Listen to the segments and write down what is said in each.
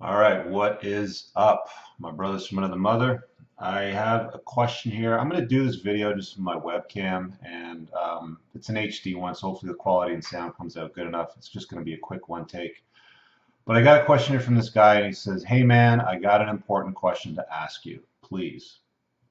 All right, what is up, my brothers from another mother? I have a question here. I'm going to do this video just from my webcam, and it's an HD one, so hopefully the quality and sound comes out good enough. It's just going to be a quick one take. But I got a question here from this guy, and he says, "Hey man, I got an important question to ask you, please."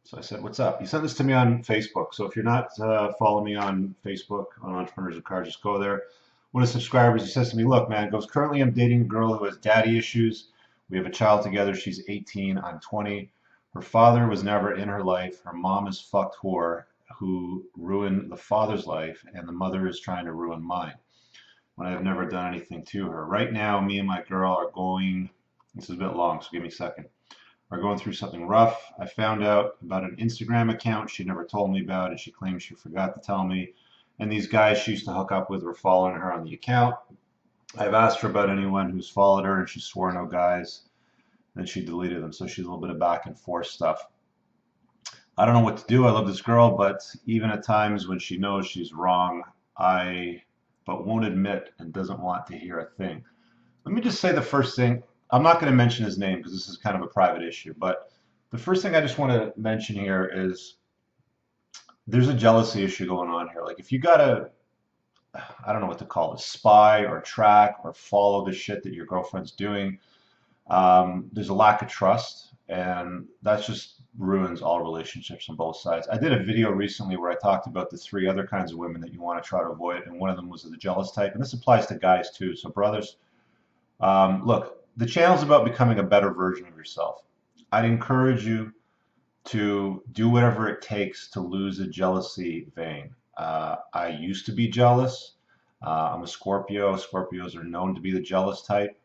So I said, "What's up?" He sent this to me on Facebook. So if you're not following me on Facebook on Entrepreneurs of Cars, just go there. One of the subscribers, he says to me, "Look, man," goes, "currently I'm dating a girl who has daddy issues. We have a child together. She's 18. I'm 20. Her father was never in her life. Her mom is fucked whore who ruined the father's life, and the mother is trying to ruin mine when I've never done anything to her. Right now, me and my girl are going." This is a bit long, so give me a second. "Are going through something rough. I found out about an Instagram account she never told me about, and she claims she forgot to tell me. And these guys she used to hook up with were following her on the account. I've asked her about anyone who's followed her, and she swore no guys. Then she deleted them. So she's a little bit of back and forth stuff. I don't know what to do. I love this girl, but even at times when she knows she's wrong, I but won't admit and doesn't want to hear a thing." Let me just say the first thing. I'm not going to mention his name because this is kind of a private issue, but the first thing I just want to mention here is there's a jealousy issue going on here. Like if you got to, I don't know what to call it, spy or track or follow the shit that your girlfriend's doing, there's a lack of trust, and that just ruins all relationships on both sides. I did a video recently where I talked about the three other kinds of women that you want to try to avoid, and one of them was the jealous type, and this applies to guys too. So brothers, look, the channel's about becoming a better version of yourself. I'd encourage you to do whatever it takes to lose a jealousy vein. I used to be jealous. I'm a Scorpio. Scorpios are known to be the jealous type,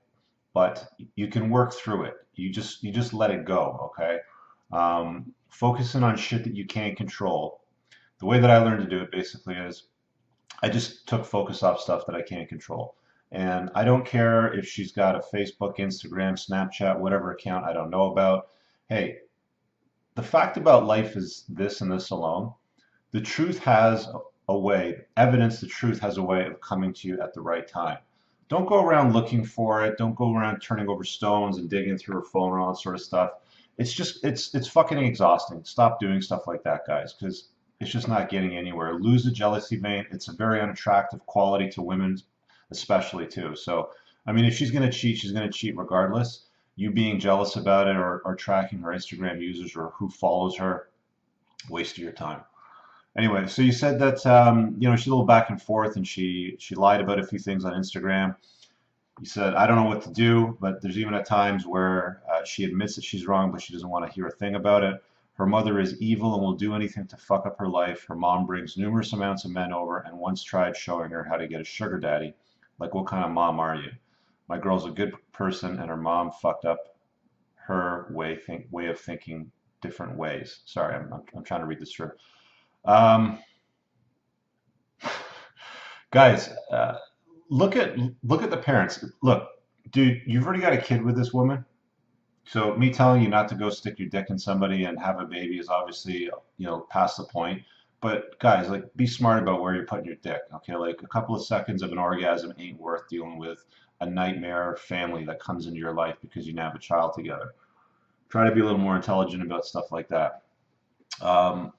but you can work through it. You just let it go, okay? Focusing on shit that you can't control. The way that I learned to do it basically is I just took focus off stuff that I can't control. And I don't care if she's got a Facebook, Instagram, Snapchat, whatever account I don't know about. Hey, the fact about life is this and this alone. The truth has a way, evidence, the truth has a way of coming to you at the right time. Don't go around looking for it. Don't go around turning over stones and digging through her phone and all that sort of stuff. It's fucking exhausting. Stop doing stuff like that, guys, because it's just not getting anywhere. Lose the jealousy vein. It's a very unattractive quality to women, especially too. So, I mean, if she's going to cheat, she's going to cheat regardless. You being jealous about it or tracking her Instagram users or who follows her, waste of your time. Anyway, so you said that she's a little back and forth, and she lied about a few things on Instagram. You said, "I don't know what to do," but there's even at times where she admits that she's wrong, but she doesn't want to hear a thing about it. Her mother is evil and will do anything to fuck up her life. Her mom brings numerous amounts of men over and once tried showing her how to get a sugar daddy. Like, what kind of mom are you? My girl's a good person, and her mom fucked up her way of thinking different ways. Sorry, I'm trying to read this through. Um, Guys, look at the parents. Look, dude, you've already got a kid with this woman. So me telling you not to go stick your dick in somebody and have a baby is obviously, past the point. But guys, like, be smart about where you're putting your dick. Okay, like a couple of seconds of an orgasm ain't worth dealing with a nightmare family that comes into your life because you now have a child together. Try to be a little more intelligent about stuff like that. Um,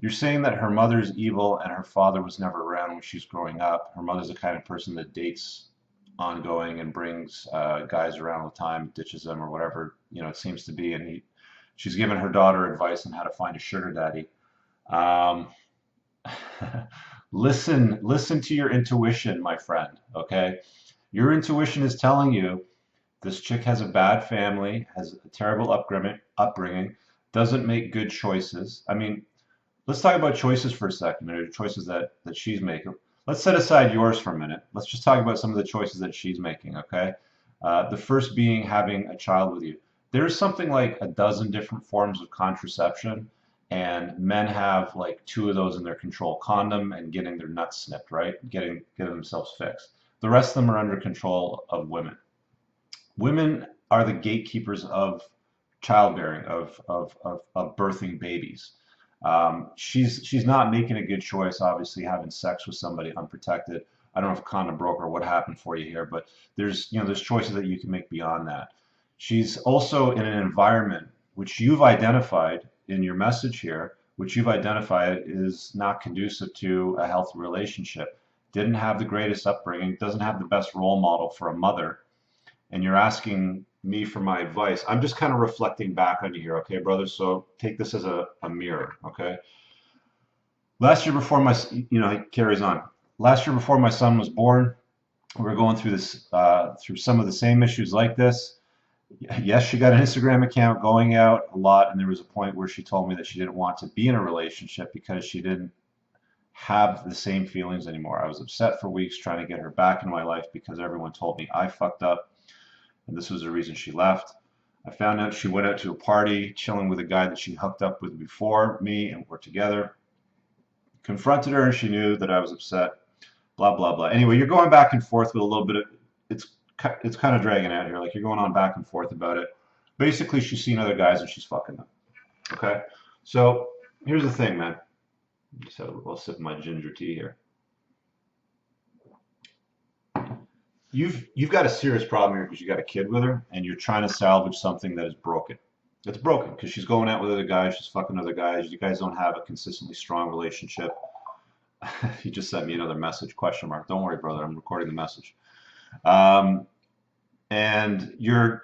you're saying that her mother's evil and her father was never around when she's growing up. Her mother's the kind of person that dates ongoing and brings guys around all the time, ditches them or whatever, it seems to be. And she's given her daughter advice on how to find a sugar daddy. Um, listen to your intuition, my friend. Okay, your intuition is telling you this chick has a bad family, has a terrible upbringing, doesn't make good choices. I mean, let's talk about choices for a second, or choices that she's making. Let's set aside yours for a minute. Let's just talk about some of the choices that she's making, okay? The first being having a child with you. There's something like a dozen different forms of contraception, and men have like two of those in their control: condom and getting their nuts snipped, right? Getting themselves fixed. The rest of them are under control of women. Women are the gatekeepers of childbearing, of birthing babies. She's not making a good choice, obviously, having sex with somebody unprotected. I don't know if a condom broke or what happened for you here, but there's choices that you can make beyond that. She's also in an environment which you've identified in your message here, which you've identified is not conducive to a healthy relationship. Didn't have the greatest upbringing, doesn't have the best role model for a mother, and you're asking me for my advice. I'm just kind of reflecting back on you here, okay, brother? So take this as a mirror, okay? Last year before my, he carries on. Last year before my son was born, we were going through through some of the same issues like this. Yes, she got an Instagram account going out a lot, and there was a point where she told me that she didn't want to be in a relationship because she didn't have the same feelings anymore. I was upset for weeks trying to get her back in my life because everyone told me I fucked up, and this was the reason she left. I found out she went out to a party, chilling with a guy that she hooked up with before me, and we're together. Confronted her, and she knew that I was upset. Blah blah blah. Anyway, you're going back and forth with a little bit of it's it's kind of dragging out here. Like you're going on back and forth about it. Basically, she's seen other guys and she's fucking them. Okay, so here's the thing, man. Just have a little sip of my ginger tea here. You've got a serious problem here because you got a kid with her and you're trying to salvage something that is broken. It's broken because she's going out with other guys, she's fucking other guys. You guys don't have a consistently strong relationship. He just sent me another message, question mark. Don't worry, brother, I'm recording the message. Um, and you're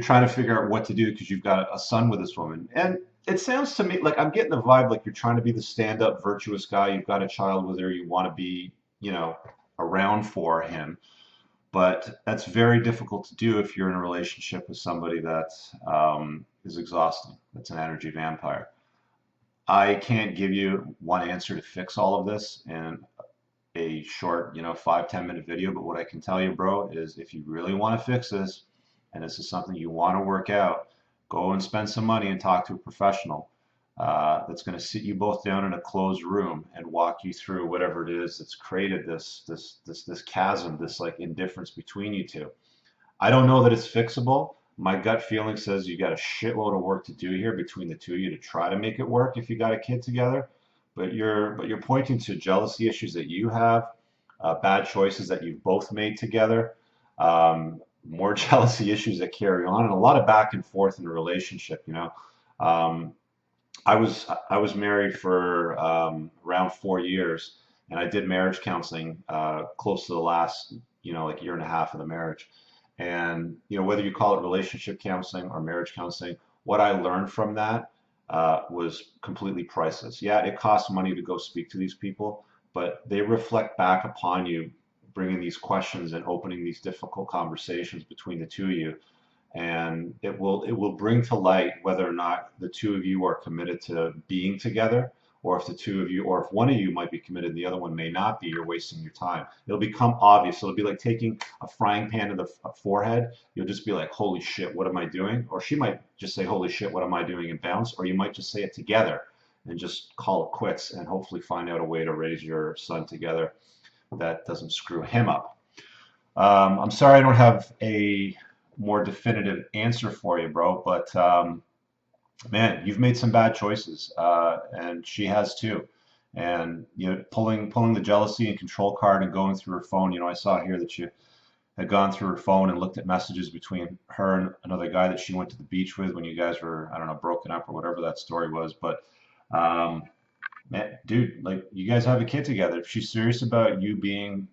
trying to figure out what to do because you've got a son with this woman. And it sounds to me like I'm getting the vibe like you're trying to be the stand-up virtuous guy. You've got a child with her, you want to be, around for him. But that's very difficult to do if you're in a relationship with somebody that is exhausting. That's an energy vampire. I can't give you one answer to fix all of this in a short, 5-10 minute video. But what I can tell you, bro, is if you really want to fix this and this is something you want to work out, go and spend some money and talk to a professional that's going to sit you both down in a closed room and walk you through whatever it is that's created this chasm, this like indifference between you two. I don't know that it's fixable. My gut feeling says you got a shitload of work to do here between the two of you to try to make it work if you got a kid together. But you're pointing to jealousy issues that you have, bad choices that you've both made together, more jealousy issues that carry on, and a lot of back and forth in the relationship. Um, I was married for around 4 years, and I did marriage counseling close to the last like year and a half of the marriage. And whether you call it relationship counseling or marriage counseling, what I learned from that was completely priceless. Yeah, it costs money to go speak to these people, but they reflect back upon you, bringing these questions and opening these difficult conversations between the two of you, and it will bring to light whether or not the two of you are committed to being together, or if the two of you, or if one of you might be committed and the other one may not be. You're wasting your time. It'll become obvious. It'll be like taking a frying pan to the forehead. You'll just be like, holy shit, what am I doing? Or she might just say, holy shit, what am I doing, and bounce. Or you might just say it together and just call it quits and hopefully find out a way to raise your son together that doesn't screw him up. I'm sorry I don't have a more definitive answer for you, bro. But man, you've made some bad choices, and she has too. And pulling the jealousy and control card and going through her phone. I saw here that you had gone through her phone and looked at messages between her and another guy that she went to the beach with when you guys were, I don't know, broken up or whatever that story was. But um, man, dude, like you guys have a kid together. If she's serious about you being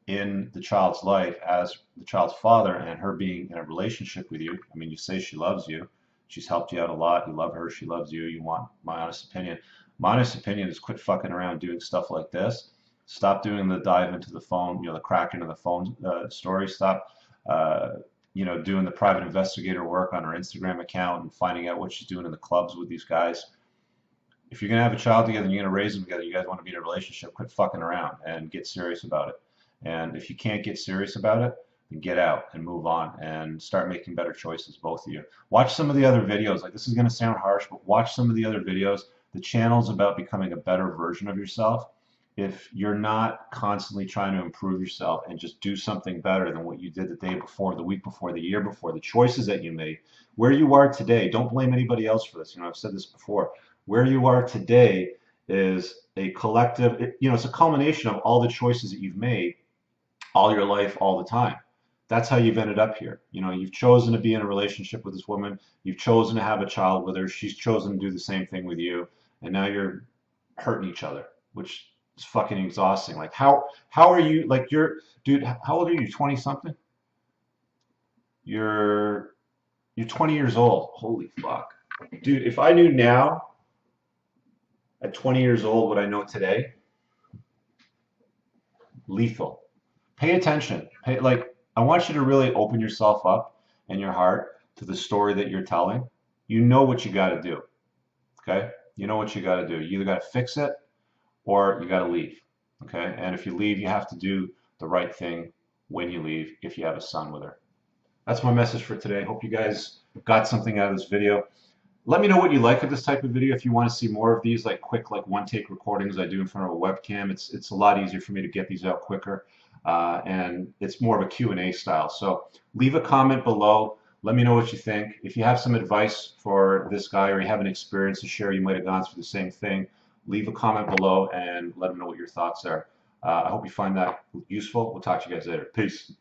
in the child's life as the child's father and her being in a relationship with you. I mean, you say she loves you. She's helped you out a lot. You love her. She loves you. You want my honest opinion. My honest opinion is quit fucking around doing stuff like this. Stop doing the dive into the phone, the crack into the phone story. Stop, doing the private investigator work on her Instagram account and finding out what she's doing in the clubs with these guys. If you're going to have a child together and you're going to raise them together, you guys want to be in a relationship, quit fucking around and get serious about it. And if you can't get serious about it, then get out and move on and start making better choices, both of you. Watch some of the other videos. Like, this is going to sound harsh, but watch some of the other videos. The channel's about becoming a better version of yourself. If you're not constantly trying to improve yourself and just do something better than what you did the day before, the week before, the year before, the choices that you made, where you are today, don't blame anybody else for this. I've said this before. Where you are today is a collective, it's a culmination of all the choices that you've made all your life, all the time. That's how you've ended up here. You know, you've chosen to be in a relationship with this woman. You've chosen to have a child with her. She's chosen to do the same thing with you, and now you're hurting each other, which is fucking exhausting. Like how are you like you're dude, how old are you? 20 something? You're you're 20 years old. Holy fuck. Dude, if I knew now at 20 years old what I know today, lethal. Pay attention. Pay like I want you to really open yourself up and your heart to the story that you're telling. You know what you got to do. Okay? You know what you got to do. You either got to fix it or you got to leave. Okay? And if you leave, you have to do the right thing when you leave if you have a son with her. That's my message for today. Hope you guys got something out of this video. Let me know what you like of this type of video. If you want to see more of these, like quick, like one take recordings I do in front of a webcam, it's a lot easier for me to get these out quicker, and it's more of a Q&A style. So leave a comment below. Let me know what you think. If you have some advice for this guy or you have an experience to share, you might have gone through the same thing, leave a comment below and let him know what your thoughts are. I hope you find that useful. We'll talk to you guys later. Peace.